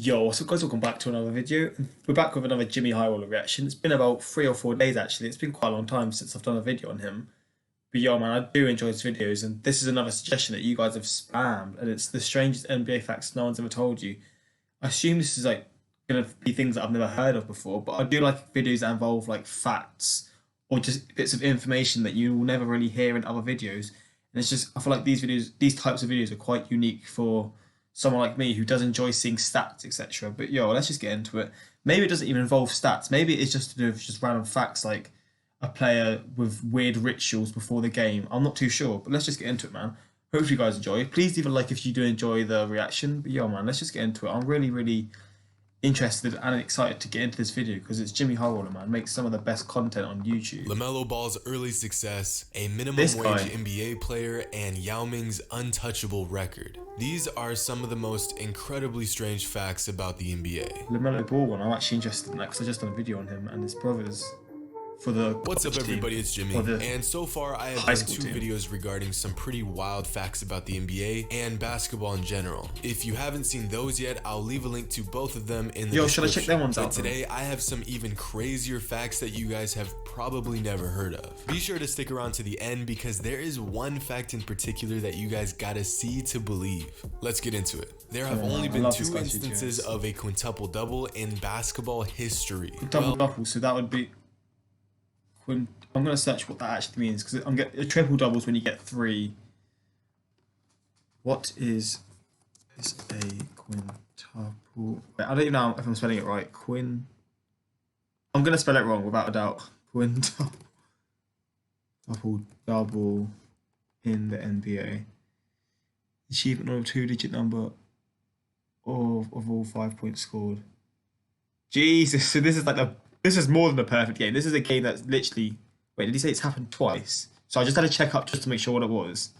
Yo, what's up guys, welcome back to another video. We're back with another Jimmy Highwaller reaction. It's been about 3 or 4 days actually. It's been quite a long time since I've done a video on him. But yo man, I do enjoy his videos, and this is another suggestion that you guys have spammed, and it's the strangest NBA facts no one's ever told you. I assume this is like gonna be things that I've never heard of before, but I do like videos that involve like facts or just bits of information that you will never really hear in other videos. And it's just, I feel like these types of videos are quite unique for someone like me who does enjoy seeing stats, etc. But yo, let's just get into it. Maybe it doesn't even involve stats. Maybe it's just to do with just random facts like a player with weird rituals before the game. I'm not too sure, but let's just get into it, man. Hopefully you guys enjoy. Please leave a like if you do enjoy the reaction. But yo, man, let's just get into it. I'm really interested and excited to get into this video because it's Jimmy Highwaller, man. Makes some of the best content on YouTube. LaMelo Ball's early success, a minimum This wage guy. NBA player, and Yao Ming's untouchable record. These are some of the most incredibly strange facts about the NBA. LaMelo Ball one, I'm actually interested in that because I just done a video on him and his brothers for the What's up everybody, it's Jimmy, and so far I have done 2 videos regarding some pretty wild facts about the NBA and basketball in general. If you haven't seen those yet, I'll leave a link to both of them in the description. Should I check them ones out? But today I have some even crazier facts that you guys have probably never heard of. Be sure to stick around to the end because there is one fact in particular that you guys gotta see to believe. Let's get into it. There have only been 2 instances of a quintuple double in basketball history. Double, so that would be... I'm going to search what that actually means because I'm getting a triple doubles when you get 3. What is a quintuple? Wait, I don't even know if I'm spelling it right. I'm going to spell it wrong without a doubt. Quintuple double in the NBA. Achievement of a 2-digit number of all 5 points scored. Jesus, so this is more than a perfect game. This is a game that's literally... Wait, did he say it's happened twice? So I just had to check up just to make sure what it was.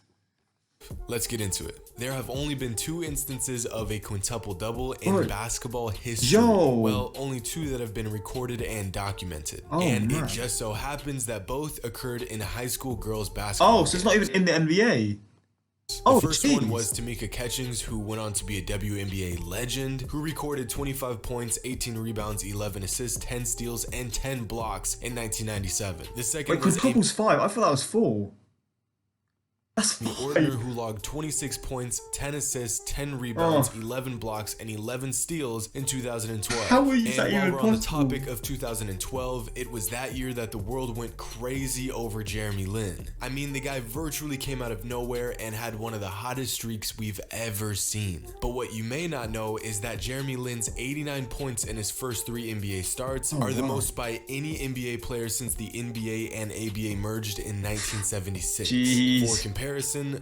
Let's get into it. There have only been 2 instances of a quintuple double in basketball history. Well, only 2 that have been recorded and documented. It just so happens that both occurred in high school girls basketball. Oh, so it's not even in the NBA. The first one was Tamika Catchings, who went on to be a WNBA legend, who recorded 25 points, 18 rebounds, 11 assists, 10 steals, and 10 blocks in 1997. The second was quintuple's 5. I thought that was 4. That's the Ordner, who logged 26 points, 10 assists, 10 rebounds, 11 blocks, and 11 steals in 2012. How are you and while we're on the topic of 2012, it was that year that the world went crazy over Jeremy Lin. I mean, the guy virtually came out of nowhere and had one of the hottest streaks we've ever seen. But what you may not know is that Jeremy Lin's 89 points in his first 3 NBA starts are the most by any NBA player since the NBA and ABA merged in 1976. For comparison,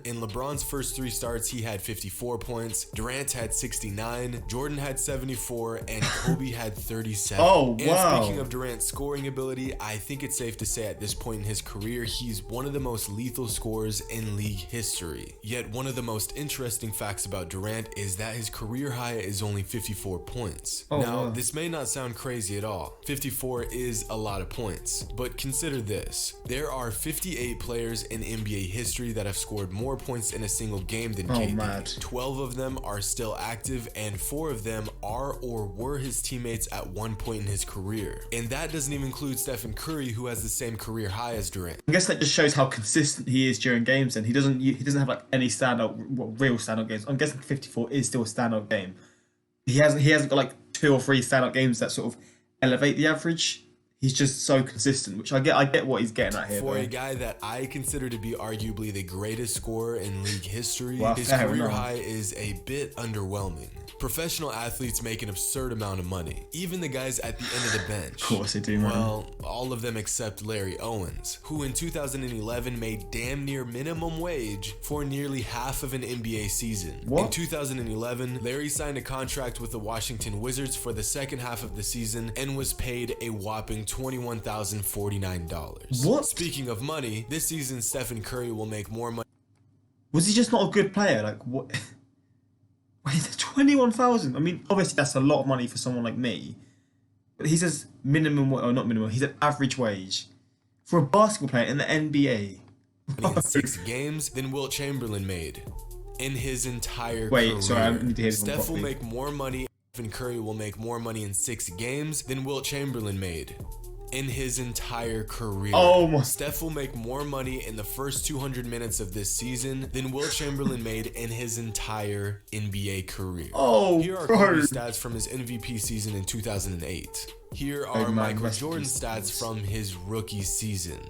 in LeBron's first 3 starts, he had 54 points, Durant had 69, Jordan had 74, and Kobe had 37. And speaking of Durant's scoring ability, I think it's safe to say at this point in his career, he's one of the most lethal scorers in league history. Yet one of the most interesting facts about Durant is that his career high is only 54 points. Now, this may not sound crazy at all. 54 is a lot of points, but consider this. There are 58 players in NBA history that have scored more points in a single game than KD. 12 of them are still active, and 4 of them are or were his teammates at one point in his career. And that doesn't even include Stephen Curry, who has the same career high as Durant. I guess that just shows how consistent he is during games, and he doesn't have like any real standout games. I'm guessing 54 is still a standout game. He hasn't got like 2 or 3 standout games that sort of elevate the average. He's just so consistent, which I get what he's getting at here. For a guy that I consider to be arguably the greatest scorer in league history, his career high is a bit underwhelming. Professional athletes make an absurd amount of money. Even the guys at the end of the bench. Of course they do, man. Well, all of them except Larry Owens, who in 2011 made damn near minimum wage for nearly half of an NBA season. In 2011, Larry signed a contract with the Washington Wizards for the second half of the season and was paid a whopping $21,049. Speaking of money, this season Stephen Curry will make more money. Was he just not a good player? Like what? Wait, 21,000. I mean, obviously that's a lot of money for someone like me. But he says minimum, or not minimum. He said average wage for a basketball player in the NBA. In 6 games than Wilt Chamberlain made in his entire career. Wait, sorry, I need to hear this one Steph will properly. make more money. Stephen Curry will make more money in 6 games than Wilt Chamberlain made in his entire career. Oh my. Steph will make more money in the first 200 minutes of this season than Wilt Chamberlain made in his entire NBA career. Oh, Here are bro. Kobe's stats from his MVP season in 2008. Here are Michael Jordan's stats from his rookie season.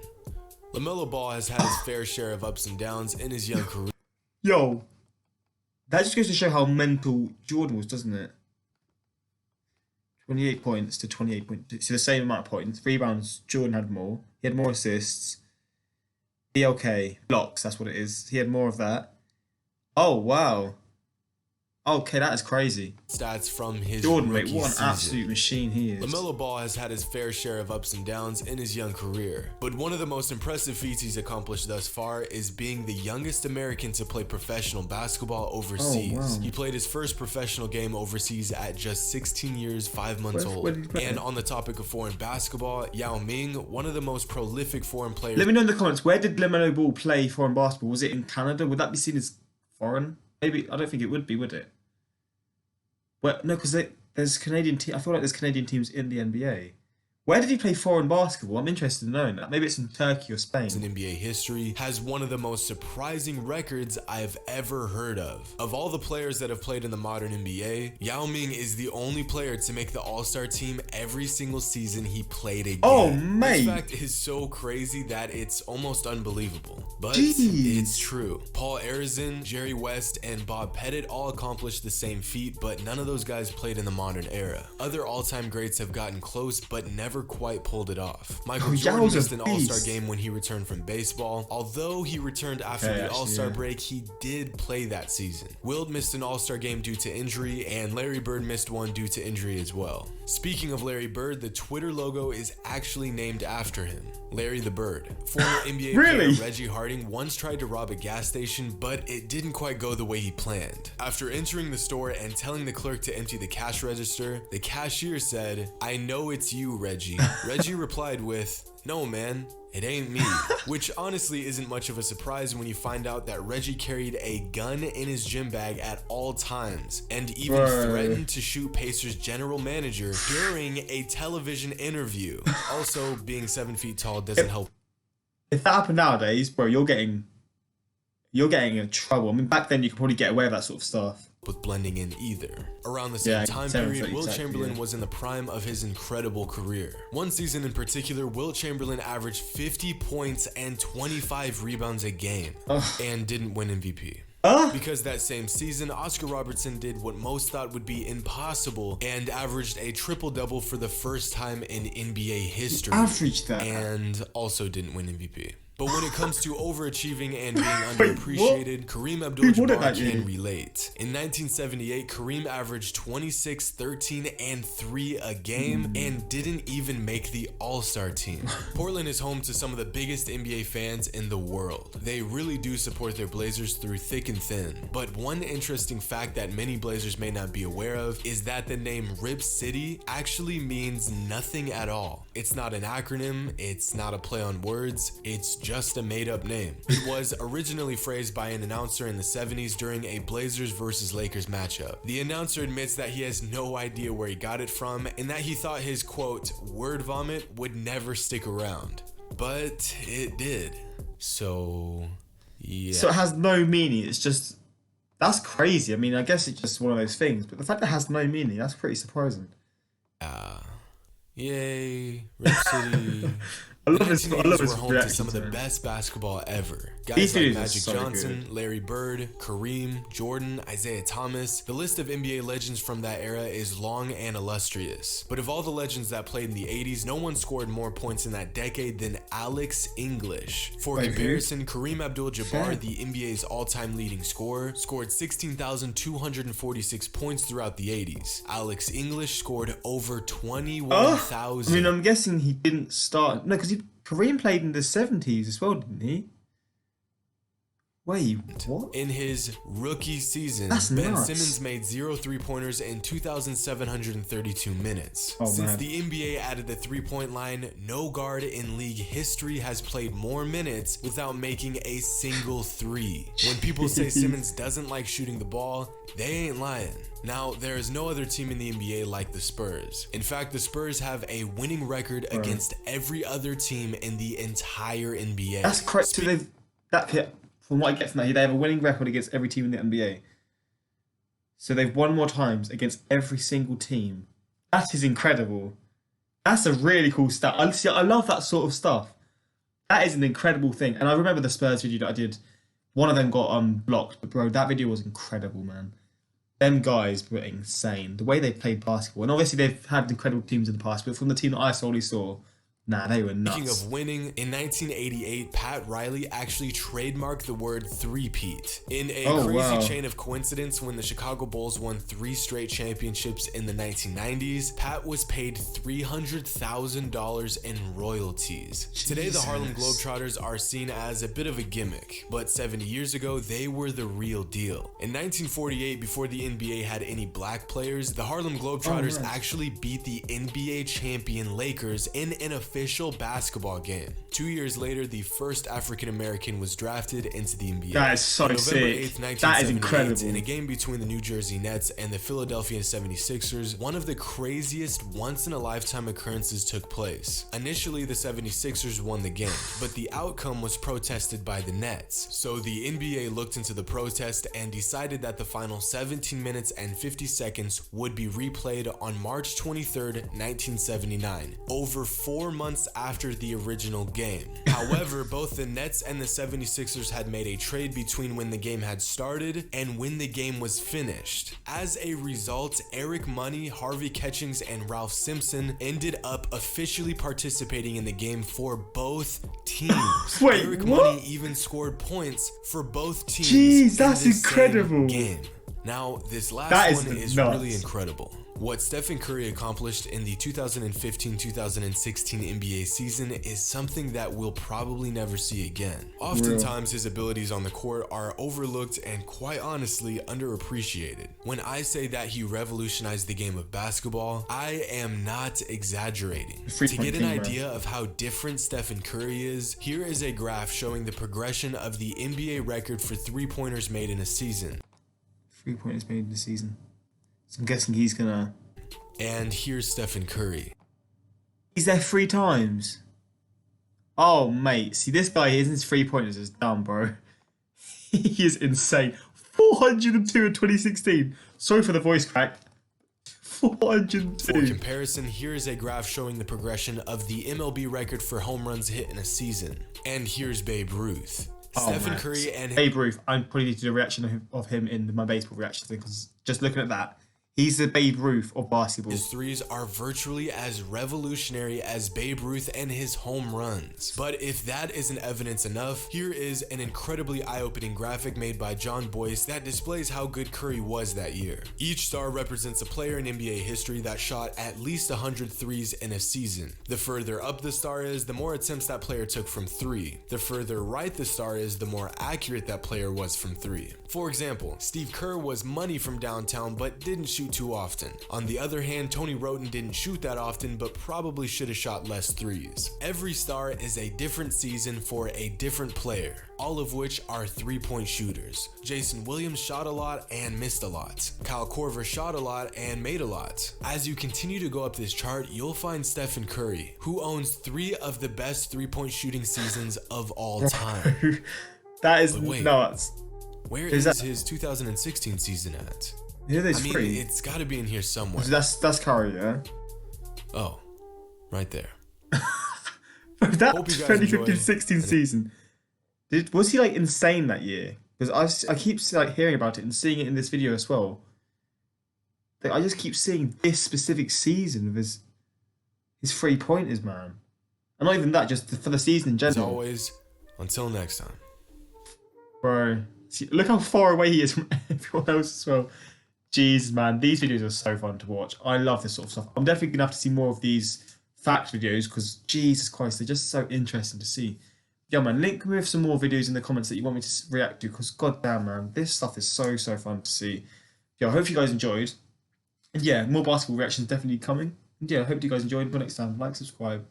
LaMelo Ball has had his fair share of ups and downs in his young career. Yo, that just goes to show how mental Jordan was, doesn't it? 28 points to 28.2. So the same amount of points. Rebounds, Jordan had more. He had more assists. BLK, blocks, that's what it is. He had more of that. Oh, wow. Okay, that is crazy. Stats from his Jordan, mate, rookie what an season. absolute machine he is. LaMelo Ball has had his fair share of ups and downs in his young career, but one of the most impressive feats he's accomplished thus far is being the youngest American to play professional basketball overseas. Oh, wow. He played his first professional game overseas at just 16 years, 5 months Where old. did he play? And on the topic of foreign basketball, Yao Ming, one of the most prolific foreign players. Let me know in the comments, where did LaMelo Ball play foreign basketball? Was it in Canada? Would that be seen as foreign? Maybe, I don't think it would be, would it? Well, no, because there's Canadian I feel like there's Canadian teams in the NBA. Where did he play foreign basketball? I'm interested in knowing that. Maybe it's in Turkey or Spain. In NBA history, has one of the most surprising records I've ever heard of. Of all the players that have played in the modern NBA, Yao Ming is the only player to make the All-Star team every single season he played a game. Oh, mate. This fact is so crazy that it's almost unbelievable. But Jeez. it's true. Paul Arizin, Jerry West, and Bob Pettit all accomplished the same feat, but none of those guys played in the modern era. Other all-time greats have gotten close, but never quite pulled it off. Michael Jordan Yao's a missed an All-Star beast. game when he returned from baseball. Although he returned after Okay, the actually, All-Star yeah. break, he did play that season. Wilt missed an All-Star game due to injury, and Larry Bird missed one due to injury as well. Speaking of Larry Bird, the Twitter logo is actually named after him. Larry the Bird. Former NBA Really? player Reggie Harding once tried to rob a gas station, but it didn't quite go the way he planned. After entering the store and telling the clerk to empty the cash register, the cashier said, "I know it's you, Reggie." Reggie replied with, "No, man, it ain't me," which honestly isn't much of a surprise when you find out that Reggie carried a gun in his gym bag at all times and even Bro. threatened to shoot Pacers general manager during a television interview. Also, being 7 feet tall doesn't help If that happened nowadays, bro, you're getting in trouble. I mean, back then you could probably get away with that sort of stuff. with blending in either. Around the same Yeah, time 7 period, foot, Wilt exactly, Chamberlain yeah. was in the prime of his incredible career. One season in particular, Wilt Chamberlain averaged 50 points and 25 rebounds a game and didn't win MVP. Because that same season, Oscar Robertson did what most thought would be impossible and averaged a triple-double for the first time in NBA history. Average that. And also didn't win MVP. But when it comes to overachieving and being underappreciated, Kareem Abdul-Jabbar that can year? relate. In 1978, Kareem averaged 26, 13, and 3 a game and didn't even make the All-Star team. Portland is home to some of the biggest NBA fans in the world. They really do support their Blazers through thick and thin. But one interesting fact that many Blazers may not be aware of is that the name Rip City actually means nothing at all. It's not an acronym, it's not a play on words, it's just a made-up name. It was originally phrased by an announcer in the 70s during a Blazers versus Lakers matchup. The announcer admits that he has no idea where he got it from and that he thought his quote, word vomit would never stick around. But it did. So, yeah. So it has no meaning. It's just, that's crazy. I mean, I guess it's just one of those things. But the fact that it has no meaning, that's pretty surprising. Yay, Rip City. I love his, I love his were home to reaction some of the to it. best basketball ever. These Guys like dudes are Magic so Johnson, good. Larry Bird, Kareem, Jordan, Isaiah Thomas. The list of NBA legends from that era is long and illustrious. But of all the legends that played in the 80s, no one scored more points in that decade than Alex English. For Wait, who? comparison, Kareem Abdul-Jabbar, Sure. the NBA's all-time leading scorer, scored 16,246 points throughout the 80s. Alex English scored over 21,000. I mean, I'm guessing he didn't start. No, because Kareem played in the 70s as well, didn't he? Wait, what? In his rookie season, That's Ben nuts. Simmons made 0 3-pointers in 2,732 minutes. Oh, Since man. the NBA added the three-point line, no guard in league history has played more minutes without making a single three. When people say Simmons doesn't like shooting the ball, they ain't lying. Now, there is no other team in the NBA like the Spurs. In fact, the Spurs have a winning record against every other team in the entire NBA. That's correct. So from what I get from that, they have a winning record against every team in the NBA. So they've won more times against every single team. That is incredible. That's a really cool stat. I love that sort of stuff. That is an incredible thing. And I remember the Spurs video that I did. One of them got blocked, but bro, that video was incredible, man. Them guys were insane. The way they played basketball. And obviously they've had incredible teams in the past, but from the team that I solely saw, nah, they were nuts. Speaking of winning, in 1988, Pat Riley actually trademarked the word three-peat. In a crazy chain of coincidence, when the Chicago Bulls won 3 straight championships in the 1990s, Pat was paid $300,000 in royalties. Today, the Harlem Globetrotters are seen as a bit of a gimmick, but 70 years ago, they were the real deal. In 1948, before the NBA had any black players, the Harlem Globetrotters actually beat the NBA champion Lakers in an official basketball game. 2 years later, the first African American was drafted into the NBA. That is so sick. That is incredible. In a game between the New Jersey Nets and the Philadelphia 76ers, one of the craziest once-in-a-lifetime occurrences took place. Initially, the 76ers won the game, but the outcome was protested by the Nets. So the NBA looked into the protest and decided that the final 17 minutes and 50 seconds would be replayed on March 23rd, 1979, over 4 months after the original game. However, both the Nets and the 76ers had made a trade between when the game had started and when the game was finished. As a result, Eric Money, Harvey Catchings, and Ralph Simpson ended up officially participating in the game for both teams. Wait, Eric what? Money even scored points for both teams. Jeez, that's in the incredible. Same game. Now, this last one is nuts. really incredible. What Stephen Curry accomplished in the 2015-2016 NBA season is something that we'll probably never see again. Oftentimes, his abilities on the court are overlooked and quite honestly underappreciated. When I say that he revolutionized the game of basketball, I am not exaggerating. To get an idea of how different Stephen Curry is, here is a graph showing the progression of the NBA record for three-pointers made in a season. 3-pointers made in the season. So I'm guessing he's gonna. And here's Stephen Curry. He's there 3 times. Oh, mate. See, this guy, his 3-pointers is dumb, bro. He is insane. 402 in 2016. Sorry for the voice crack. 402. For comparison, here is a graph showing the progression of the MLB record for home runs hit in a season. And here's Babe Ruth. Stephen Curry and Babe Ruth. I probably need to do a reaction of him in my baseball reaction thing, because just looking at that, he's the Babe Ruth of basketball. his threes are virtually as revolutionary as Babe Ruth and his home runs. But if that isn't evidence enough, here is an incredibly eye-opening graphic made by John Boyce that displays how good Curry was that year. Each star represents a player in NBA history that shot at least 100 threes in a season. The further up the star is, the more attempts that player took from 3. The further right the star is, the more accurate that player was from 3. For example, Steve Kerr was money from downtown but didn't shoot too often. On the other hand, Tony Roten didn't shoot that often but probably should have shot less threes. Every star is a different season for a different player, all of which are 3-point shooters. Jason Williams shot a lot and missed a lot. Kyle Korver shot a lot and made a lot. As you continue to go up this chart, you'll find Stephen Curry, who owns 3 of the best 3-point shooting seasons of all time. That is nuts. Where is his 2016 season at? Yeah, there's I mean, 3. it's got to be in here somewhere. That's Curry, yeah? Oh, right there. That Hope you guys 2015-16 season. Was he like insane that year? Because I keep like hearing about it and seeing it in this video as well. Like, I just keep seeing this specific season of his 3-pointers, man. And not even that, just for the season in general. As always, until next time. Bro, see, look how far away he is from everyone else as well. Jeez, man, these videos are so fun to watch. I love this sort of stuff. I'm definitely gonna have to see more of these fact videos because Jesus Christ, they're just so interesting to see. yeah, man, link me with some more videos in the comments that you want me to react to, because goddamn, man, this stuff is so fun to see. Yeah, I hope you guys enjoyed. And yeah, more basketball reactions definitely coming. And yeah, I hope you guys enjoyed. Until next time, like, subscribe.